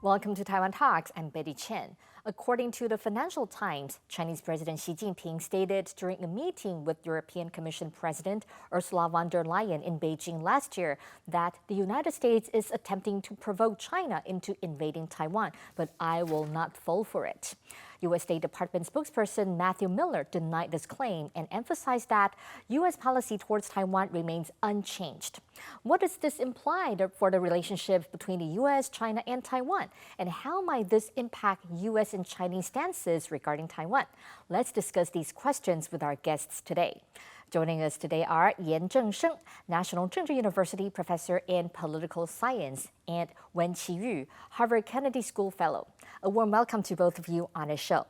Welcome to Taiwan Talks. I'm Betty Chen. According to the Financial Times, Chinese President Xi Jinping stated during a meeting with European Commission President Ursula von der Leyen in Beijing last year that the United States is attempting to provoke China into invading Taiwan, but I will not fall for it. U.S. State Department spokesperson Matthew Miller denied this claim and emphasized that U.S. policy towards Taiwan remains unchanged. What does this imply for the relationship between the U.S., China, and Taiwan? And how might this impact U.S. and Chinese stances regarding Taiwan? Let's discuss these questions with our guests today. Joining us today are Cheng-shen, National Chengchi University professor in political science, and Wenchi Yu, Harvard Kennedy School fellow. A warm welcome to both of you on the show.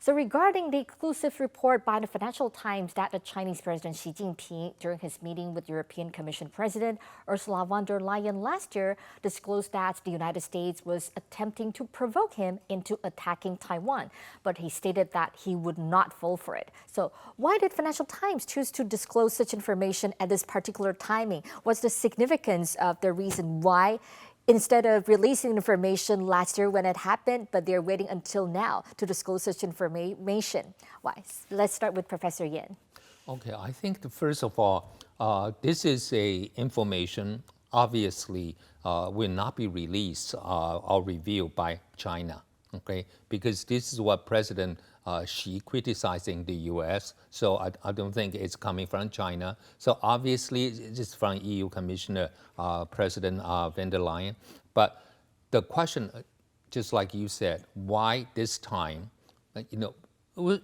So regarding the exclusive report by the Financial Times that the Chinese President Xi Jinping, during his meeting with European Commission President Ursula von der Leyen last year, disclosed that the United States was attempting to provoke him into attacking Taiwan, but he stated that he would not fall for it. So why did Financial Times choose to disclose such information at this particular timing? What's the significance of the reason why? Instead of releasing information last year when it happened, but they're waiting until now to disclose such information. Why? Let's start with Professor Yan. Okay, I think first of all, this is a information obviously will not be released or revealed by China. Okay, because this is what President Xi criticizing the U.S. So I don't think it's coming from China. So obviously it's from EU Commissioner President von der Leyen. But the question, just like you said, why this time?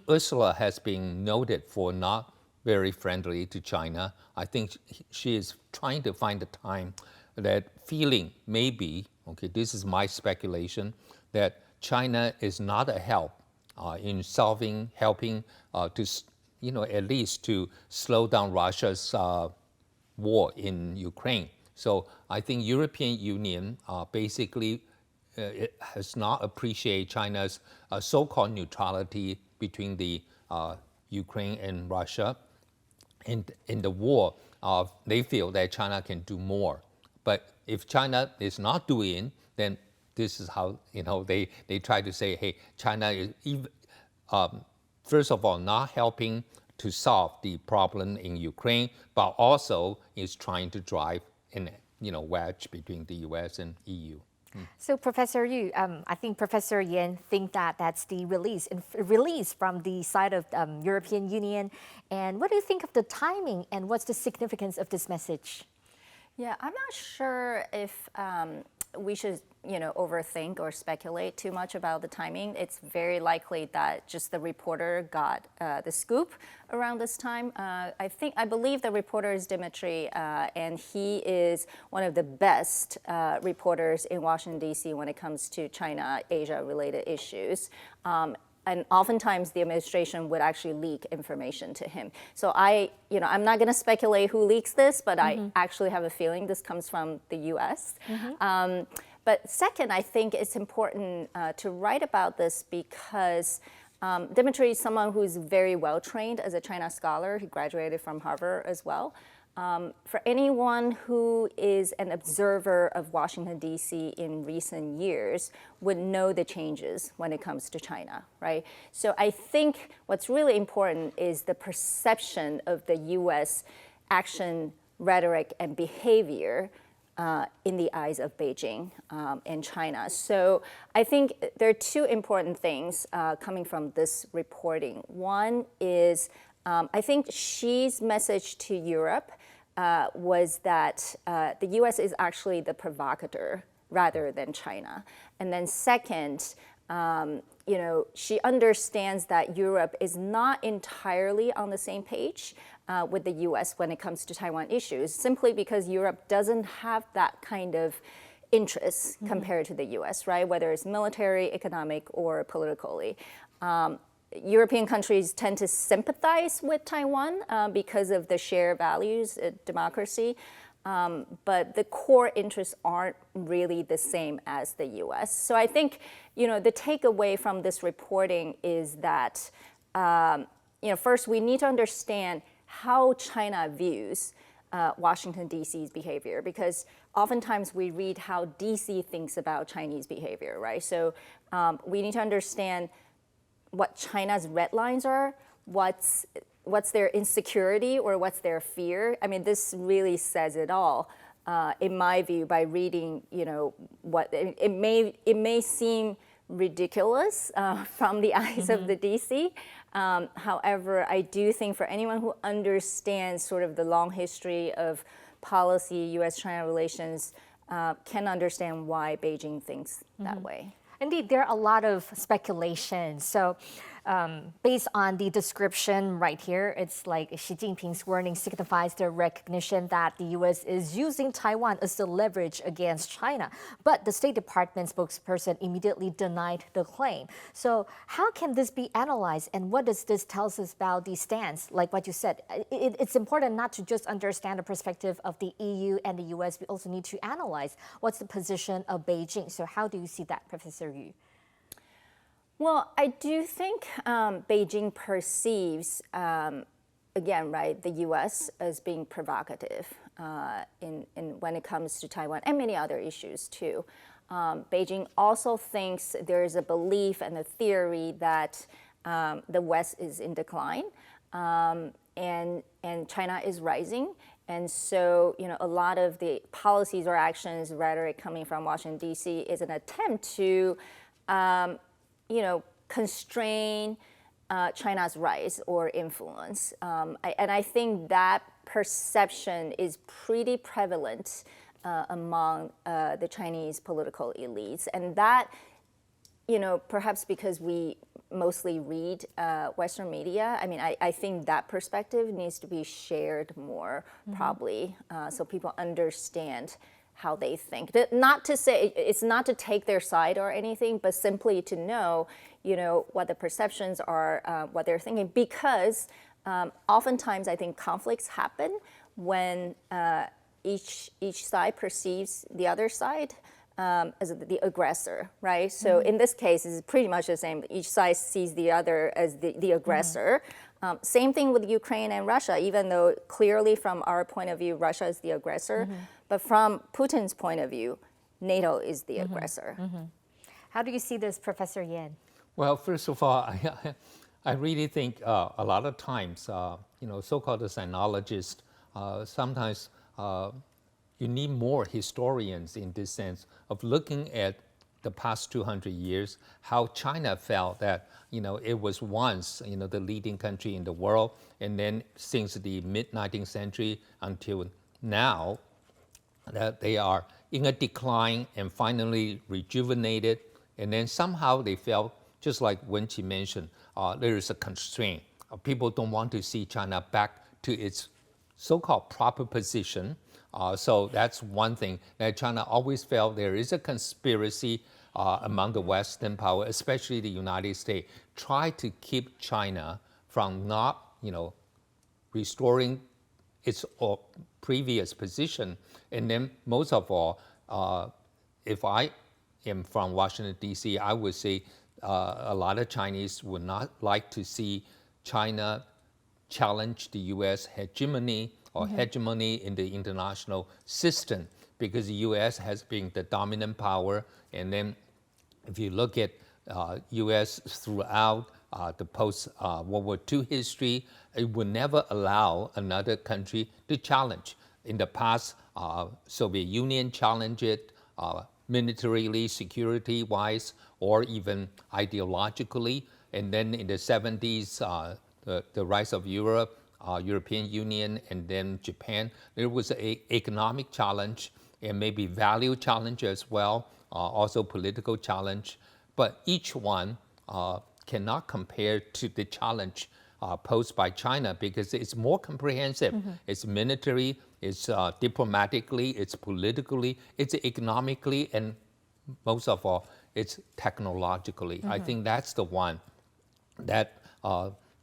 Ursula has been noted for not very friendly to China. I think she is trying to find the time that feeling maybe, okay, this is my speculation, that China is not a help in helping to, at least to slow down Russia's war in Ukraine. So I think European Union basically has not appreciated China's so-called neutrality between the Ukraine and Russia. In the war, they feel that China can do more. But if China is not doing, then this is how they try to say, hey, China is first of all not helping to solve the problem in Ukraine, but also is trying to drive in wedge between the U.S. and EU. So Professor Yu, I think Professor Yan think that that's the release from the side of European Union. And what do you think of the timing and what's the significance of this message? Yeah, I'm not sure if we should overthink or speculate too much about the timing. It's very likely that just the reporter got the scoop around this time. I believe the reporter is Dmitry, and he is one of the best reporters in Washington, D.C. when it comes to China, Asia-related issues. And oftentimes the administration would actually leak information to him. So I'm not going to speculate who leaks this, but I actually have a feeling this comes from the U.S. But second, I think it's important to write about this because Dmitry is someone who's very well trained as a China scholar. He graduated from Harvard as well. For anyone who is an observer of Washington, D.C. in recent years would know the changes when it comes to China, right? So I think what's really important is the perception of the U.S. action, rhetoric, and behavior in the eyes of Beijing and China. So I think there are two important things coming from this reporting. One is I think Xi's message to Europe was that the U.S. is actually the provocateur rather than China. And then second, she understands that Europe is not entirely on the same page with the U.S. when it comes to Taiwan issues, simply because Europe doesn't have that kind of interest compared to the U.S., right? Whether it's military, economic, or politically. European countries tend to sympathize with Taiwan because of the shared values, democracy, but the core interests aren't really the same as the U.S. So I think, the takeaway from this reporting is that, first we need to understand how China views Washington, D.C.'s behavior, because oftentimes we read how DC thinks about Chinese behavior, right? So we need to understand what China's red lines are, what's their insecurity or what's their fear. I mean, this really says it all, in my view, by reading, what it may seem ridiculous from the eyes of the DC. However, I do think for anyone who understands sort of the long history of policy, U.S.-China relations, can understand why Beijing thinks that way. Indeed, there are a lot of speculation. So based on the description right here, it's like Xi Jinping's warning signifies the recognition that the U.S. is using Taiwan as the leverage against China. But the State Department spokesperson immediately denied the claim. So how can this be analyzed, and what does this tell us about the stance? Like what you said, it's important not to just understand the perspective of the EU and the U.S. We also need to analyze what's the position of Beijing. So how do you see that, Professor Yu? Well, I do think Beijing perceives, again, right, the U.S. as being provocative in when it comes to Taiwan and many other issues too. Beijing also thinks there is a belief and a theory that the West is in decline and China is rising. And so, a lot of the policies or actions, rhetoric coming from Washington, D.C. is an attempt to constrain China's rise or influence. And I think that perception is pretty prevalent among the Chinese political elites. And that, perhaps because we mostly read Western media, I mean, I think that perspective needs to be shared more, probably, so people understand how they think. Not to say, it's not to take their side or anything, but simply to know, what the perceptions are, what they're thinking. Because oftentimes I think conflicts happen when each side perceives the other side as the aggressor, right? So in this case, it's pretty much the same. Each side sees the other as the aggressor. Same thing with Ukraine and Russia, even though clearly from our point of view, Russia is the aggressor. But from Putin's point of view, NATO is the aggressor. How do you see this, Professor Yan? Well, first of all, I really think a lot of times, so-called sinologists, sometimes you need more historians in this sense of looking at the past 200 years, how China felt that, it was once, the leading country in the world, and then since the mid-19th century until now, that they are in a decline and finally rejuvenated, and then somehow they felt, just like Wenchi mentioned, there is a constraint. People don't want to see China back to its so-called proper position. So that's one thing, that China always felt there is a conspiracy among the Western power, especially the United States, try to keep China from not, restoring its previous position. And then most of all, if I am from Washington, D.C., I would say a lot of Chinese would not like to see China challenge the U.S. hegemony or hegemony in the international system, because the U.S. has been the dominant power. And then if you look at U.S. throughout the post-World War II history, it would never allow another country to challenge. In the past, Soviet Union challenged it militarily, security-wise, or even ideologically. And then in the 70s, the rise of Europe, European Union, and then Japan, there was an economic challenge and maybe value challenge as well, also political challenge. But each one cannot compare to the challenge posed by China, because it's more comprehensive. It's military, it's diplomatically, it's politically, it's economically, and most of all, it's technologically. I think that's the one that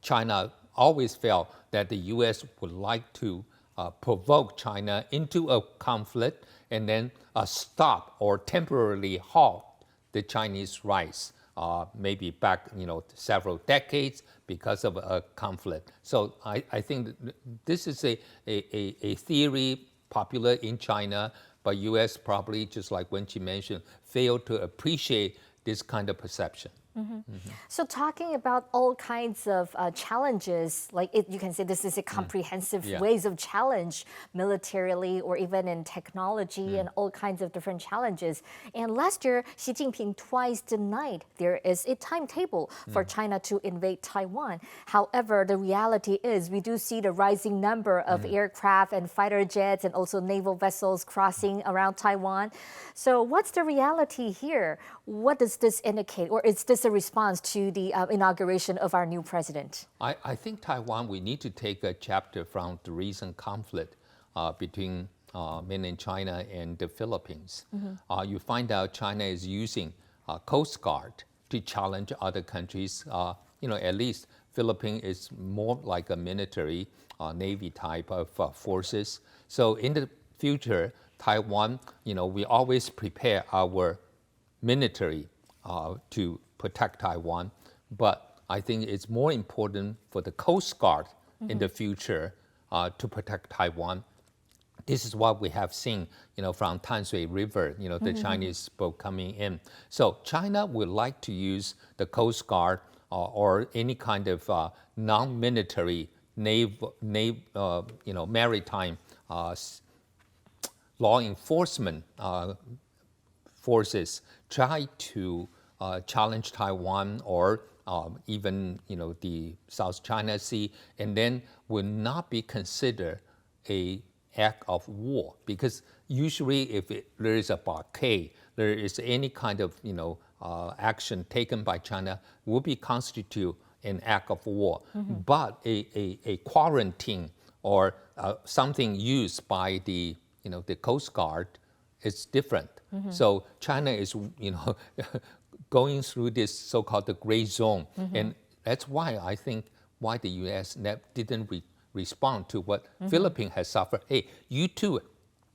China always felt that the U.S. would like to provoke China into a conflict and then stop or temporarily halt the Chinese rise, maybe back several decades because of a conflict. So I think this is a theory popular in China, but U.S. probably, just like Wenchi mentioned, failed to appreciate this kind of perception. So talking about all kinds of challenges, like you can say this is a comprehensive ways of challenge militarily or even in technology and all kinds of different challenges. And last year, Xi Jinping twice denied there is a timetable for China to invade Taiwan. However, the reality is we do see the rising number of aircraft and fighter jets and also naval vessels crossing around Taiwan. So what's the reality here? What does this indicate? Or is this a response to the inauguration of our new president? I think Taiwan, we need to take a chapter from the recent conflict between mainland China and the Philippines. You find out China is using Coast Guard to challenge other countries. At least Philippines is more like a military Navy type of forces. So in the future, Taiwan, we always prepare our military to protect Taiwan, but I think it's more important for the Coast Guard in the future to protect Taiwan. This is what we have seen, from Tanshui River, the Chinese boat coming in. So China would like to use the Coast Guard or any kind of non-military maritime law enforcement forces try to challenge Taiwan or even the South China Sea, and then will not be considered a act of war, because usually if there is a blockade, there is any kind of action taken by China will be constitute an act of war. But a quarantine or something used by the Coast Guard is different. So China is going through this so-called the gray zone, and that's why I think why the U.S. didn't respond to what Philippines has suffered. Hey, you too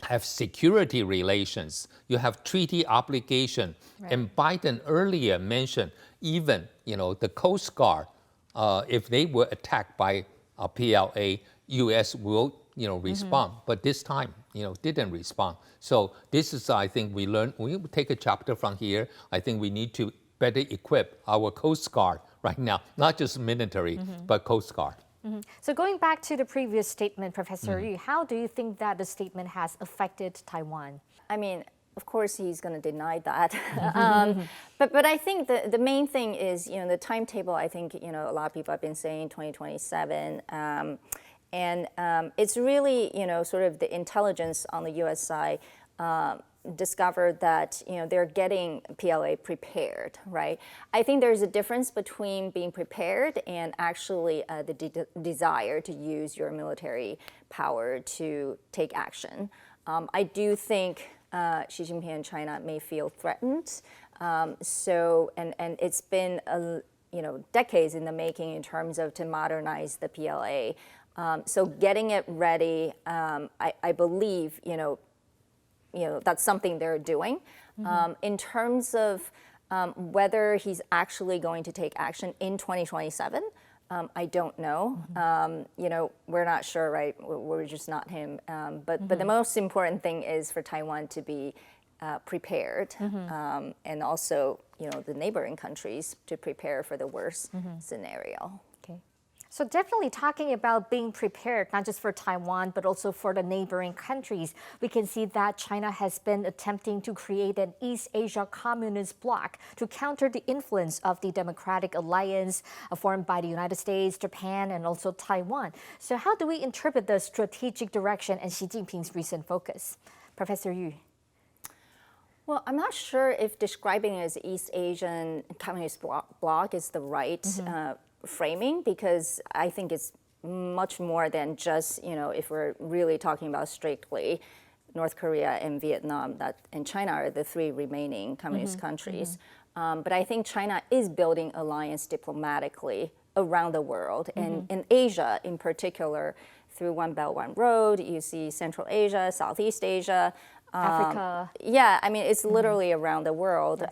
have security relations, you have treaty obligation, and Biden earlier mentioned even the Coast Guard, if they were attacked by a PLA, U.S. will respond, but this time didn't respond. So this is, I think, we take a chapter from here. I think we need to better equip our Coast Guard right now, not just military, but Coast Guard. So going back to the previous statement, Professor Yu, how do you think that the statement has affected Taiwan? I mean, of course, he's going to deny that. But I think the main thing is, the timetable. I think a lot of people have been saying 2027. And it's really, sort of the intelligence on the U.S. side discovered that, they're getting PLA prepared, right? I think there's a difference between being prepared and actually the desire to use your military power to take action. I do think Xi Jinping and China may feel threatened. And it's been decades in the making in terms of to modernize the PLA. So getting it ready, I believe, that's something they're doing. In terms of whether he's actually going to take action in 2027, I don't know. We're not sure, right? We're just not him. But the most important thing is for Taiwan to be prepared, and also, the neighboring countries to prepare for the worst scenario. So definitely talking about being prepared, not just for Taiwan, but also for the neighboring countries. We can see that China has been attempting to create an East Asia communist bloc to counter the influence of the Democratic Alliance formed by the United States, Japan, and also Taiwan. So how do we interpret the strategic direction and Xi Jinping's recent focus? Professor Yu. Well, I'm not sure if describing it as East Asian communist bloc is the right framing, because I think it's much more than just, if we're really talking about strictly North Korea and Vietnam and China are the three remaining communist countries. But I think China is building alliance diplomatically around the world, and in Asia in particular, through One Belt, One Road. You see Central Asia, Southeast Asia, Africa. Yeah, I mean, it's literally around the world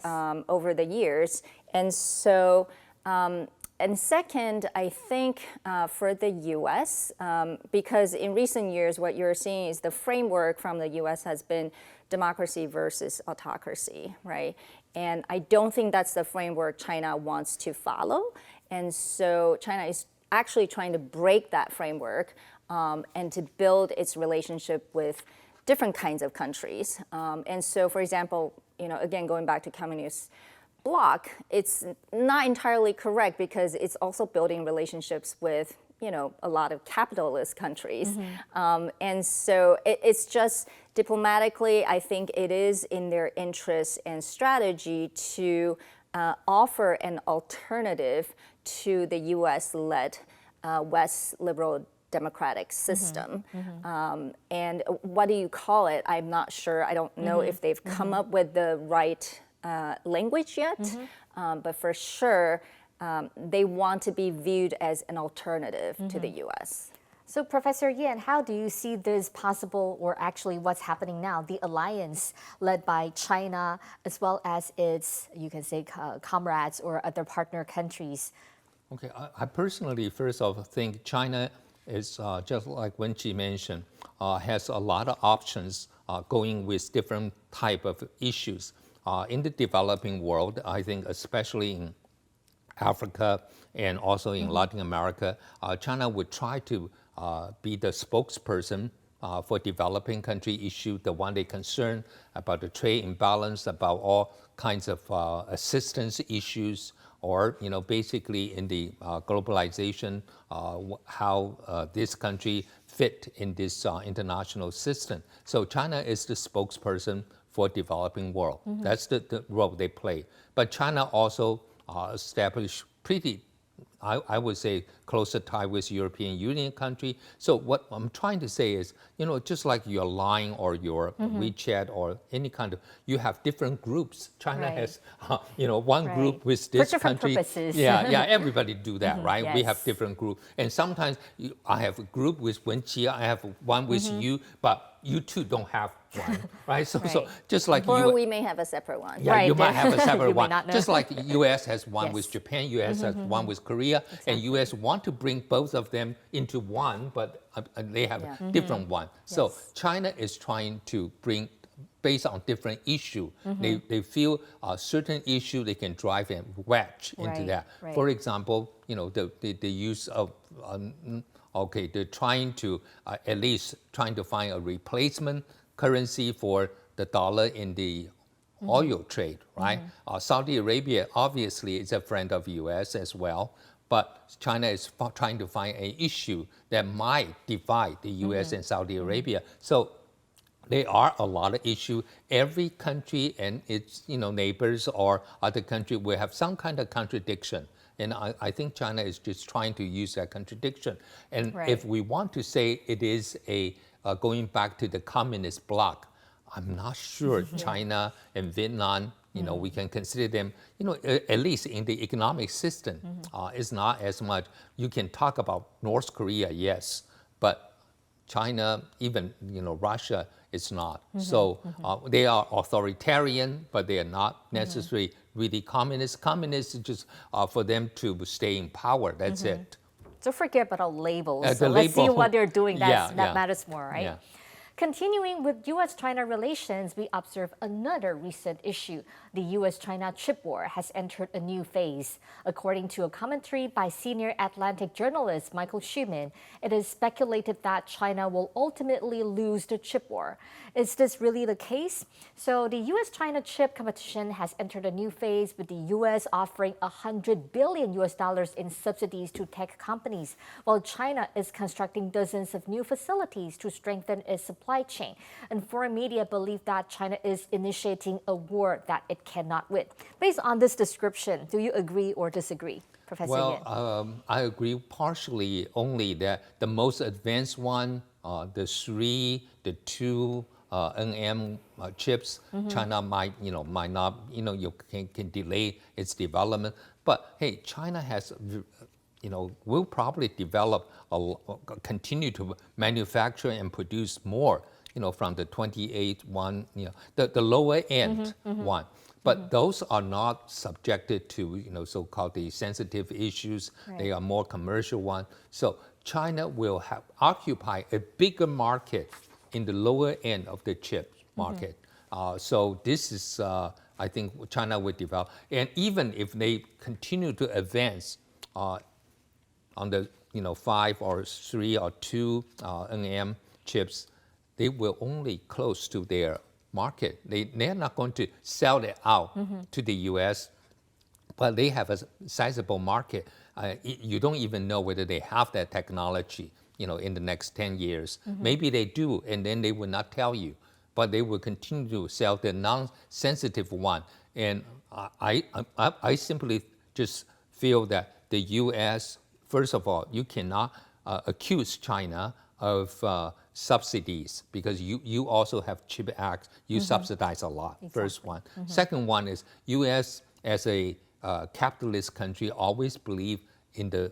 over the years. And so, and second, I think for the U.S., because in recent years, what you're seeing is the framework from the U.S. has been democracy versus autocracy, right? And I don't think that's the framework China wants to follow. And so China is actually trying to break that framework and to build its relationship with different kinds of countries. And so, for example, again, going back to communist bloc, it's not entirely correct because it's also building relationships with a lot of capitalist countries. And so it's just diplomatically, I think it is in their interest and strategy to offer an alternative to the US-led West liberal democratic system. And what do you call it? I'm not sure. I don't know if they've come up with the right language yet, but for sure, they want to be viewed as an alternative to the U.S. So, Professor Yan, how do you see this possible, or actually what's happening now, the alliance led by China as well as its, you can say, comrades or other partner countries? Okay, I personally, first of all, think China is, just like Wenchi mentioned, has a lot of options going with different type of issues. In the developing world, I think especially in Africa and also in Latin America, China would try to be the spokesperson for developing country issue, the one they concern about the trade imbalance, about all kinds of assistance issues, or basically in the globalization, how this country fit in this international system. So China is the spokesperson for developing world. That's the role they play. But China also established pretty, I would say, closer tie with European Union country. So what I'm trying to say is, just like your Line or your WeChat or any kind of, you have different groups. China has, one group with this for different country. Purposes. Yeah, everybody do that, right? Yes. We have different groups. And sometimes I have a group with Wenchi, I have one with you, but you two don't have one, right? So just like or we may have a separate one. Yeah, you might have a separate You may one. not know. Just like U.S. has one Yes. with Japan, U.S. has one with Korea, and U.S. want to bring both of them into one, but they have a different one. So China is trying to bring, based on different issue, they feel a certain issue they can drive and wedge into that. Right. For example, the use of they're trying to at least trying to find a replacement currency for the dollar in the oil trade, right? Saudi Arabia obviously is a friend of U.S. as well, but China is trying to find an issue that might divide the U.S. and Saudi Arabia. So there are a lot of issues. Every country and its neighbors or other country will have some kind of contradiction. And I think China is just trying to use that contradiction. And if we want to say it is going back to the communist bloc, I'm not sure China and Vietnam, we can consider them, at least in the economic system, is not as much. You can talk about North Korea, yes, but China, even Russia, is not. So they are authoritarian, but they are not necessarily really communist. Communists is just for them to stay in power. That's it. So forget about labels. The Let's see label. what they're doing. That Yeah. matters more, right? Yeah. Continuing with U.S.-China relations, we observe another recent issue. The U.S.-China Chip War has entered a new phase. According to a commentary by senior Atlantic journalist Michael Schuman, it is speculated that China will ultimately lose the chip war. Is this really the case? So the U.S.-China chip competition has entered a new phase, with the U.S. offering $100 billion in subsidies to tech companies, while China is constructing dozens of new facilities to strengthen its supply chain. And foreign media believe that China is initiating a war that it cannot win. Based on this description, do you agree or disagree, Professor Yan? Well, I agree partially only that the most advanced one, the 2 NM chips, China might not, you can delay its development. But hey, China has, will probably develop, continue to manufacture and produce more, from the 28 one, the lower end one. But those are not subjected to, so-called the sensitive issues. They are more commercial ones. So China will occupy a bigger market in the lower end of the chip market. So this is, I think, China will develop. And even if they continue to advance on the 5 or 3 or 2 nm chips, they will only close to their market. They're not going to sell it out to the U.S., but they have a sizable market. You don't even know whether they have that technology, in the next 10 years. Maybe they do, and then they will not tell you. But they will continue to sell the non-sensitive one. And I simply just feel that the U.S., first of all, you cannot accuse China of subsidies, because you also have CHIP Act, you subsidize a lot, first one. Second one is U.S. as a capitalist country always believe in the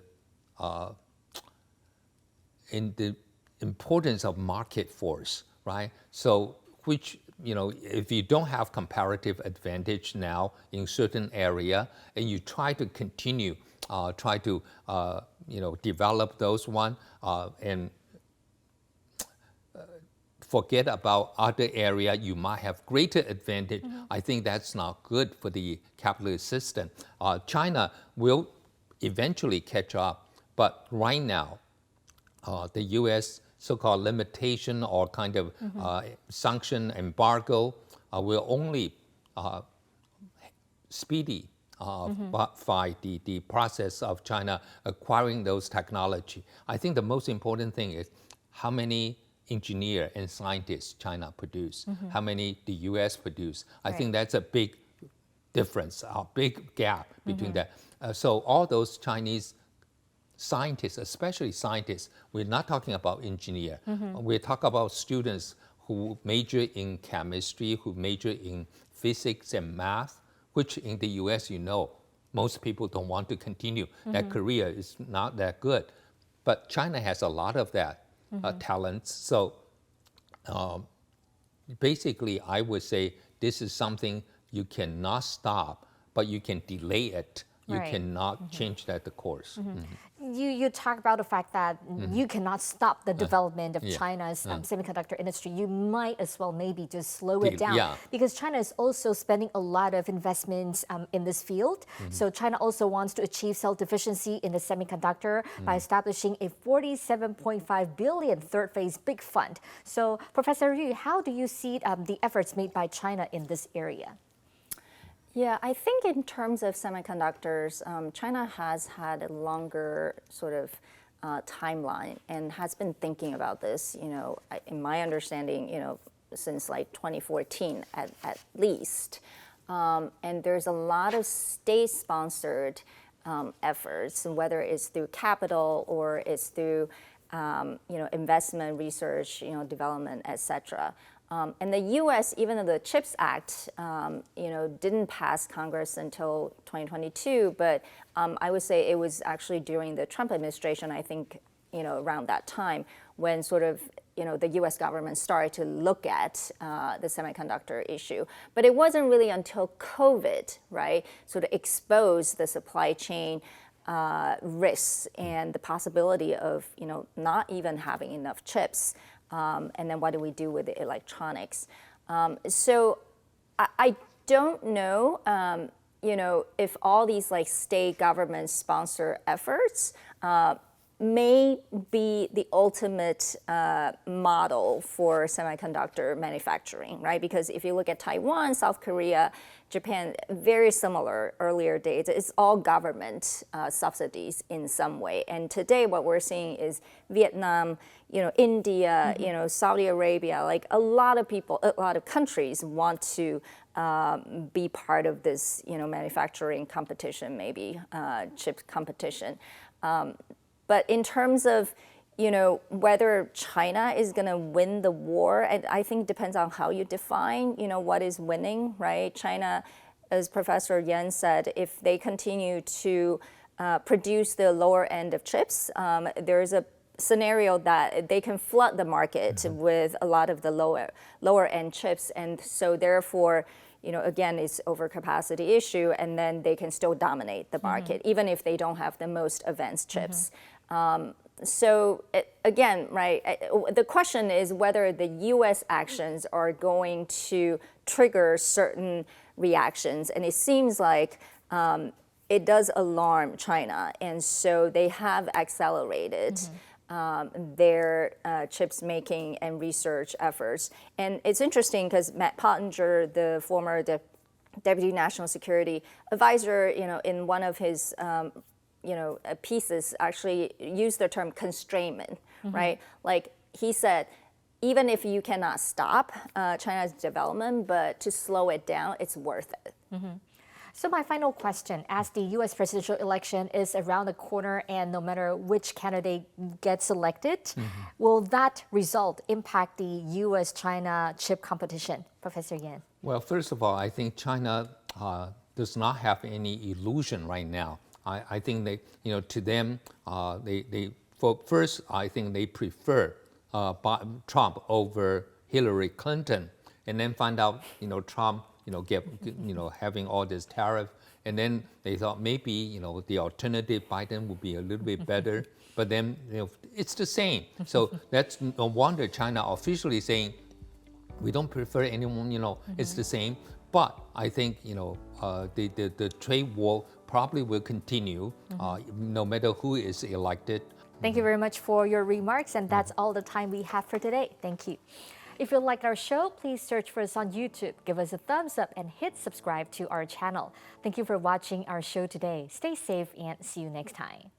importance of market force, right? So which, if you don't have comparative advantage now in certain area, and you try to continue, develop those one, and forget about other area you might have greater advantage, I think that's not good for the capitalist system. China will eventually catch up, but right now, the U.S. so-called limitation or kind of sanction embargo will only speedy by the process of China acquiring those technology. I think the most important thing is how many engineer and scientists China produce, how many the U.S. produce. I think that's a big difference, a big gap between that. So all those Chinese scientists, especially scientists, we're not talking about engineer. We're talking about students who major in chemistry, who major in physics and math, which in the U.S., most people don't want to continue. That career is not that good. But China has a lot of that talents. So basically, I would say this is something you cannot stop, but you can delay it. You cannot change that the course. You talk about the fact that you cannot stop the development of China's semiconductor industry. You might as well maybe just slow it down because China is also spending a lot of investments in this field. So China also wants to achieve self-sufficiency in the semiconductor by establishing a 47.5 billion third phase big fund. So Professor Yu, how do you see the efforts made by China in this area? Yeah, I think in terms of semiconductors, China has had a longer sort of timeline and has been thinking about this, in my understanding, since like 2014 at least. And there's a lot of state-sponsored efforts, whether it's through capital or it's through, investment, research, development, et cetera. And the U.S., even though the CHIPS Act, didn't pass Congress until 2022, but I would say it was actually during the Trump administration, I think, around that time when sort of, the U.S. government started to look at the semiconductor issue. But it wasn't really until COVID, right, sort of exposed the supply chain risks and the possibility of, not even having enough chips. And then what do we do with the electronics? So I don't know, if all these like state government sponsor efforts may be the ultimate model for semiconductor manufacturing, right? Because if you look at Taiwan, South Korea, Japan, very similar earlier days, it's all government subsidies in some way. And today what we're seeing is Vietnam, India, Saudi Arabia, like a lot of people, a lot of countries want to be part of this, manufacturing competition, maybe chip competition. But in terms of, whether China is going to win the war, I think depends on how you define, what is winning, right? China, as Professor Yan said, if they continue to produce the lower end of chips, there's a scenario that they can flood the market with a lot of the lower end chips. And so therefore, again, it's overcapacity issue, and then they can still dominate the market, even if they don't have the most advanced chips. So again, right, the question is whether the U.S. actions are going to trigger certain reactions. And it seems like it does alarm China. And so they have accelerated their chips making and research efforts. And it's interesting because Matt Pottinger, the former Deputy National Security Advisor, in one of his pieces actually used the term constrainment, right? Like he said, even if you cannot stop China's development, but to slow it down, it's worth it. So my final question, as the U.S. presidential election is around the corner and no matter which candidate gets elected, will that result impact the U.S.-China chip competition? Professor Yan. Well, first of all, I think China does not have any illusion right now. I think they, to them, first, I think they prefer Trump over Hillary Clinton, and then find out, Trump, having all this tariff, and then they thought maybe, the alternative Biden would be a little bit better, but then, it's the same. So that's no wonder China officially saying, we don't prefer anyone, it's the same. But I think, the trade war probably will continue no matter who is elected. Thank you very much for your remarks, and that's all the time we have for today. Thank you. If you liked our show, please search for us on YouTube, give us a thumbs up, and hit subscribe to our channel. Thank you for watching our show today. Stay safe and see you next time.